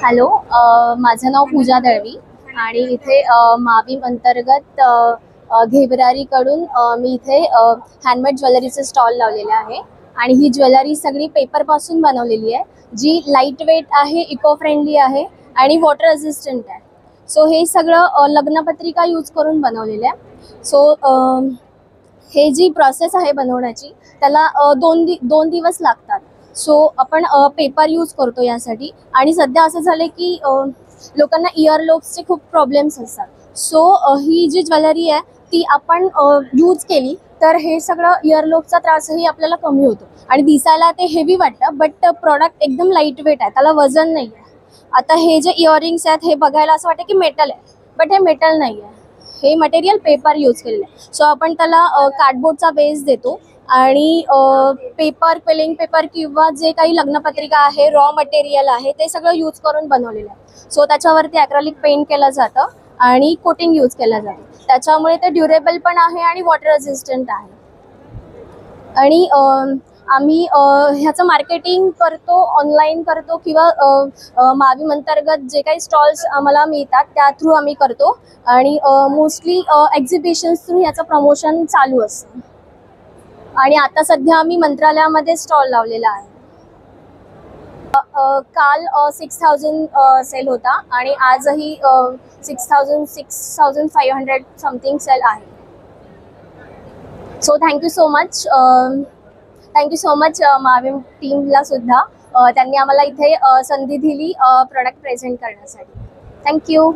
Hello, माझं नाव पूजा दळवी आणि इथे मावीम अंतर्गत घेबरारीकडून मी इथे हँडमेड ज्वेलरीचे स्टॉल लावलेले आहे. आणि ही ज्वेलरी सगळी पेपरपासून बनवलेली आहे, जी लाईट वेट आहे, इको फ्रेंडली आहे आणि वॉटर रेझिस्टंट आहे. सो हे सगळं लग्नपत्रिका यूज करून बनवलेलं आहे. सो हे जी प्रोसेस आहे बनवण्याची, त्याला दोन दिवस लागतात. सो आपण पेपर यूज करतो यासाठी. आणि सध्या असं झालं की लोकांना इयरलोब्सचे खूप प्रॉब्लेम्स असतात. सो ही जी ज्वेलरी आहे ती आपण यूज केली तर हे सगळं इयरलोबचा त्रासही आपल्याला कमी होतो. आणि दिसायला ते हेवी वाटतं, बट प्रॉडक्ट एकदम लाईट वेट आहे, त्याला वजन नाही आहे. आता हे जे इयरिंग्स आहेत हे बघायला असं वाटतं की मेटल आहे, बट हे मेटल नाही आहे, हे मटेरियल पेपर यूज केलेलं आहे. सो आपण त्याला कार्डबोर्डचा बेस देतो आणि पेपर, क्विलिंग पेपर किंवा जे काही लग्नपत्रिका आहे, रॉ मटेरियल आहे, ते सगळं यूज करून बनवलेलं आहे. सो त्याच्यावरती ॲक्रेलिक पेंट केलं जातं आणि कोटिंग यूज केलं जातं. त्याच्यामुळे ते ड्युरेबल पण आहे आणि वॉटर रेझिस्टंट आहे. आणि आम्ही ह्याचं मार्केटिंग करतो, ऑनलाईन करतो किंवा मावीम अंतर्गत जे काही स्टॉल्स आम्हाला मिळतात त्या थ्रू आम्ही करतो. आणि मोस्टली एक्झिबिशन्स थ्रू ह्याचं प्रमोशन चालू असतं. आणि आता सध्या आम्ही मंत्रालयामध्ये स्टॉल लावलेला आहे. काल 6000 सेल होता आणि आजही 6500 समथिंग सेल आहे. सो थँक्यू सो मच मावीम टीमला सुद्धा. त्यांनी आम्हाला इथे संधी दिली प्रोडक्ट प्रेझेंट करण्यासाठी. थँक्यू.